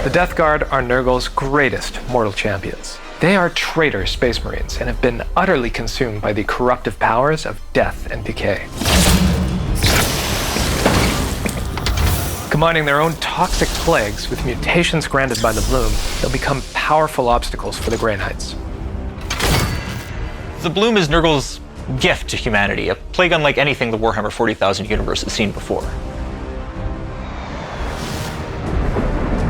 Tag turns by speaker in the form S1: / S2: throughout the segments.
S1: The Death Guard are Nurgle's greatest mortal champions. They are traitor space marines and have been utterly consumed by the corruptive powers of death and decay. Combining their own toxic plagues with mutations granted by the Bloom, they'll become powerful obstacles for the Grey Knights.
S2: The Bloom is Nurgle's gift to humanity, a plague unlike anything the Warhammer 40,000 universe has seen before.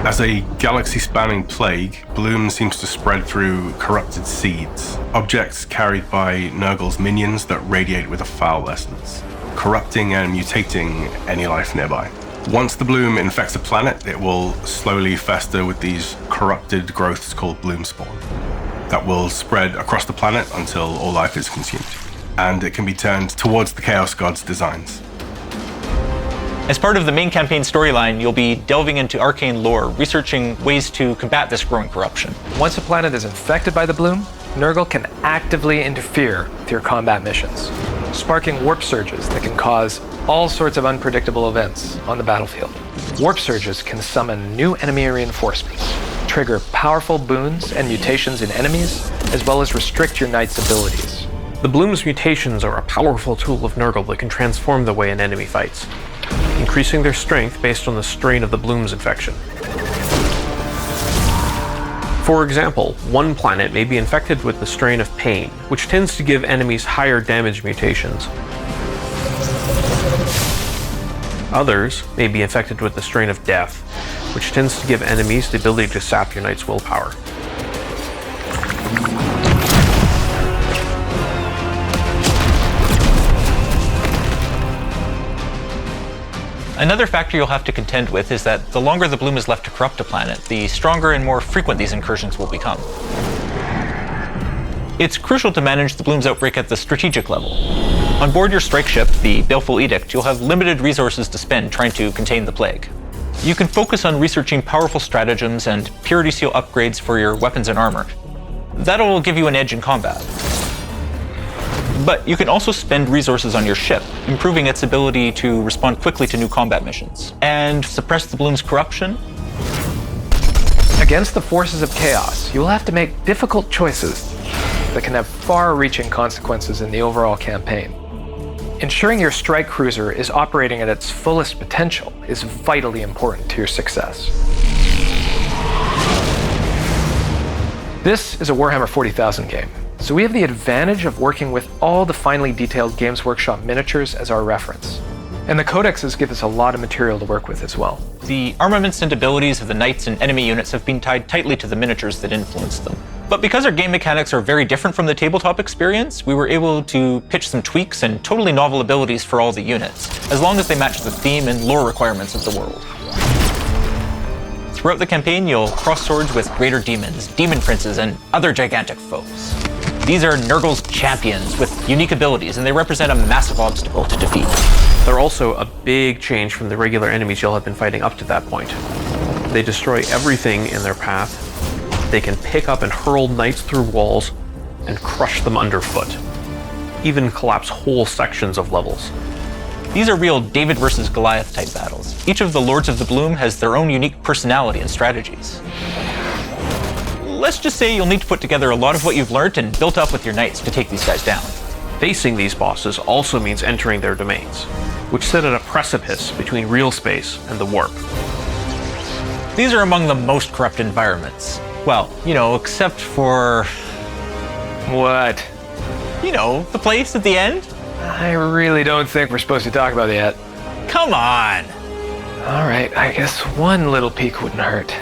S3: As a galaxy-spanning plague, Bloom seems to spread through corrupted seeds, objects carried by Nurgle's minions that radiate with a foul essence, corrupting and mutating any life nearby. Once the Bloom infects a planet, it will slowly fester with these corrupted growths called Bloom spawn that will spread across the planet until all life is consumed, and it can be turned towards the Chaos God's designs.
S2: As part of the main campaign storyline, you'll be delving into arcane lore, researching ways to combat this growing corruption.
S1: Once a planet is infected by the Bloom, Nurgle can actively interfere with your combat missions, sparking warp surges that can cause all sorts of unpredictable events on the battlefield. Warp surges can summon new enemy reinforcements, trigger powerful boons and mutations in enemies, as well as restrict your knight's abilities.
S4: The Bloom's mutations are a powerful tool of Nurgle that can transform the way an enemy fights, increasing their strength based on the strain of the Bloom's infection. For example, one planet may be infected with the strain of Pain, which tends to give enemies higher damage mutations. Others may be infected with the strain of Death, which tends to give enemies the ability to sap your knight's willpower.
S2: Another factor you'll have to contend with is that the longer the Bloom is left to corrupt a planet, the stronger and more frequent these incursions will become. It's crucial to manage the Bloom's outbreak at the strategic level. On board your strike ship, the Baleful Edict, you'll have limited resources to spend trying to contain the plague. You can focus on researching powerful stratagems and purity seal upgrades for your weapons and armor. That'll give you an edge in combat. But you can also spend resources on your ship, improving its ability to respond quickly to new combat missions, and suppress the Bloom's corruption.
S1: Against the forces of chaos, you will have to make difficult choices that can have far-reaching consequences in the overall campaign. Ensuring your strike cruiser is operating at its fullest potential is vitally important to your success. This is a Warhammer 40,000 game, so we have the advantage of working with all the finely detailed Games Workshop miniatures as our reference. And the codexes give us a lot of material to work with as well.
S2: The armaments and abilities of the knights and enemy units have been tied tightly to the miniatures that influence them. But because our game mechanics are very different from the tabletop experience, we were able to pitch some tweaks and totally novel abilities for all the units, as long as they match the theme and lore requirements of the world. Throughout the campaign, you'll cross swords with greater demons, demon princes, and other gigantic foes. These are Nurgle's champions with unique abilities, and they represent a massive obstacle to defeat.
S4: They're also a big change from the regular enemies you'll have been fighting up to that point. They destroy everything in their path. They can pick up and hurl knights through walls and crush them underfoot, even collapse whole sections of levels.
S2: These are real David versus Goliath type battles. Each of the Lords of the Bloom has their own unique personality and strategies. Let's just say you'll need to put together a lot of what you've learned and built up with your knights to take these guys down.
S4: Facing these bosses also means entering their domains, which sit at a precipice between real space and the warp.
S2: These are among the most corrupt environments. Well, except for...
S1: What?
S2: The place at the end?
S1: I really don't think we're supposed to talk about it yet.
S2: Come on!
S1: Alright, I guess one little peek wouldn't hurt.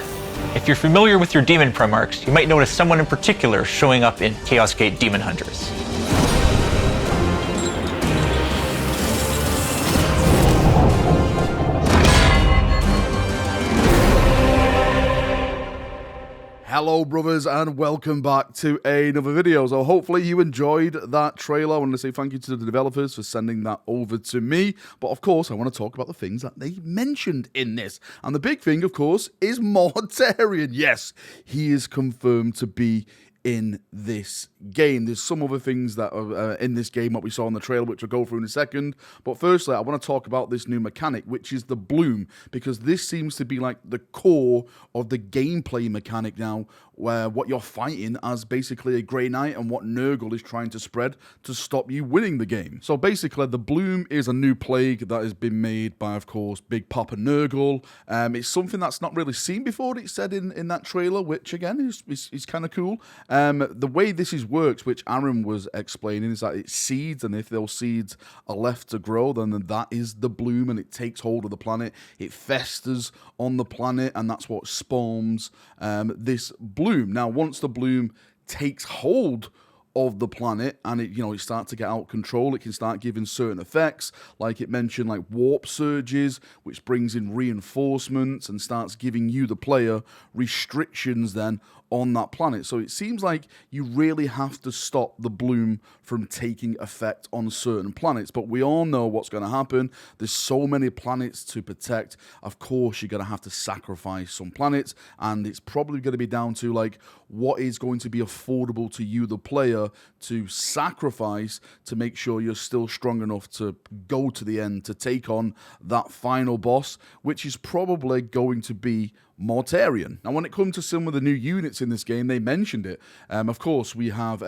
S2: If you're familiar with your demon Primarchs, you might notice someone in particular showing up in Chaosgate Daemonhunters.
S5: Hello brothers and welcome back to another video. So hopefully you enjoyed that trailer. I want to say thank you to the developers for sending that over to me. But of course I want to talk about the things that they mentioned in this. And the big thing of course is Mortarion. Yes, he is confirmed to be in this game. There's some other things that are in this game that we saw in the trailer, which we'll go through in a second. But firstly, I want to talk about this new mechanic, which is the bloom, because this seems to be like the core of the gameplay mechanic now, where what you're fighting as basically a Grey Knight and what Nurgle is trying to spread to stop you winning the game. So basically, the bloom is a new plague that has been made by, of course, Big Papa Nurgle. It's something that's not really seen before, it said in that trailer, which again is kind of cool. The way this works, which Aaron was explaining, is that it's seeds, and if those seeds are left to grow, then that is the bloom, and it takes hold of the planet. It festers on the planet, and that's what spawns this bloom. Now, once the bloom takes hold of the planet and it starts to get out of control, it can start giving certain effects, like it mentioned, like warp surges, which brings in reinforcements and starts giving you, the player, restrictions then on that planet. So it seems like you really have to stop the bloom from taking effect on certain planets, but we all know what's going to happen. There's so many planets to protect. Of course, you're going to have to sacrifice some planets, and it's probably going to be down to like what is going to be affordable to you, the player, to sacrifice to make sure you're still strong enough to go to the end, to take on that final boss, which is probably going to be Mortarion. Now, when it comes to some of the new units in this game, they mentioned it. Of course, we have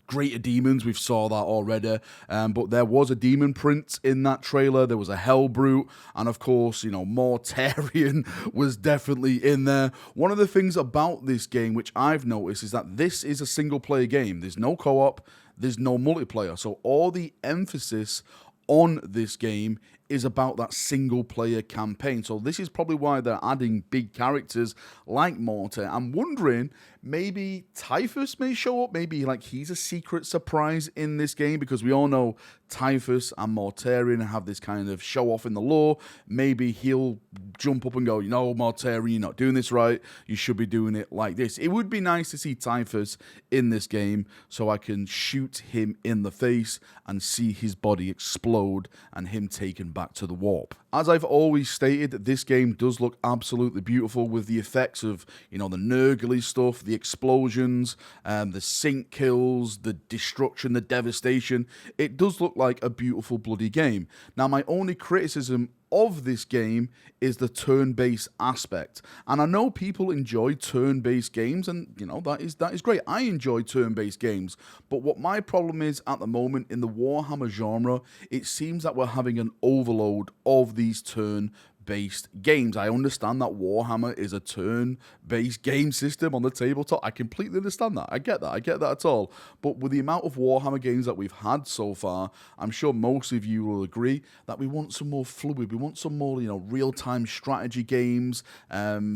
S5: greater demons. We saw that already. But there was a demon prince in that trailer. There was a hell brute. And of course, Mortarion was definitely in there. One of the things about this game, which I've noticed, is that this is a single player game. There's no co-op. There's no multiplayer. So all the emphasis on this game is about that single player campaign. So this is probably why they're adding big characters like Mortar. I'm wondering, maybe Typhus may show up, maybe like he's a secret surprise in this game, because we all know Typhus and Mortarion have this kind of show off in the lore. Maybe he'll jump up and go, Mortarion, you're not doing this right, you should be doing it like this. It would be nice to see Typhus in this game so I can shoot him in the face and see his body explode and him taken back to the warp. As I've always stated, this game does look absolutely beautiful with the effects of, the Nurgle stuff, the explosions, the sync kills, the destruction, the devastation. It does look like a beautiful bloody game. Now, my only criticism of this game is the turn-based aspect, and I know people enjoy turn-based games, and that is great. I enjoy turn-based games, but what my problem is at the moment in the Warhammer genre, it seems that we're having an overload of these turn-based games. I understand that Warhammer is a turn-based game system on the tabletop. I completely understand that. I get that at all. But with the amount of Warhammer games that we've had so far, I'm sure most of you will agree that we want some more fluid. We want some more, real-time strategy games.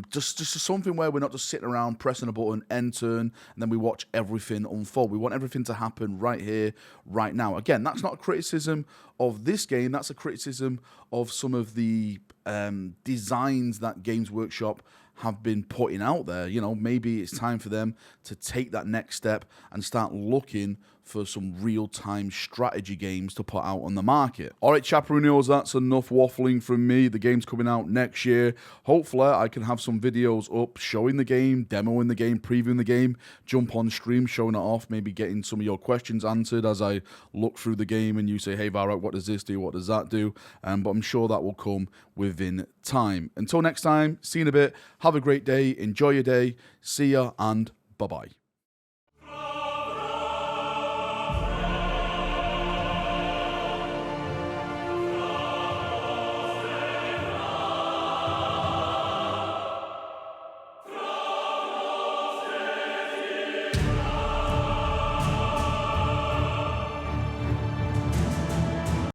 S5: Just something where we're not just sitting around pressing a button, end turn, and then we watch everything unfold. We want everything to happen right here, right now. Again, that's not a criticism of this game. That's a criticism of some of the designs that Games Workshop have been putting out there. Maybe it's time for them to take that next step and start looking for some real-time strategy games to put out on the market. All right, Chaperoonios, that's enough waffling from me. The game's coming out next year. Hopefully, I can have some videos up showing the game, demoing the game, previewing the game, jump on stream, showing it off, maybe getting some of your questions answered as I look through the game and you say, hey, Valrak, what does this do? What does that do? But I'm sure that will come within time. Until next time, see you in a bit. Have a great day. Enjoy your day. See ya, and bye-bye.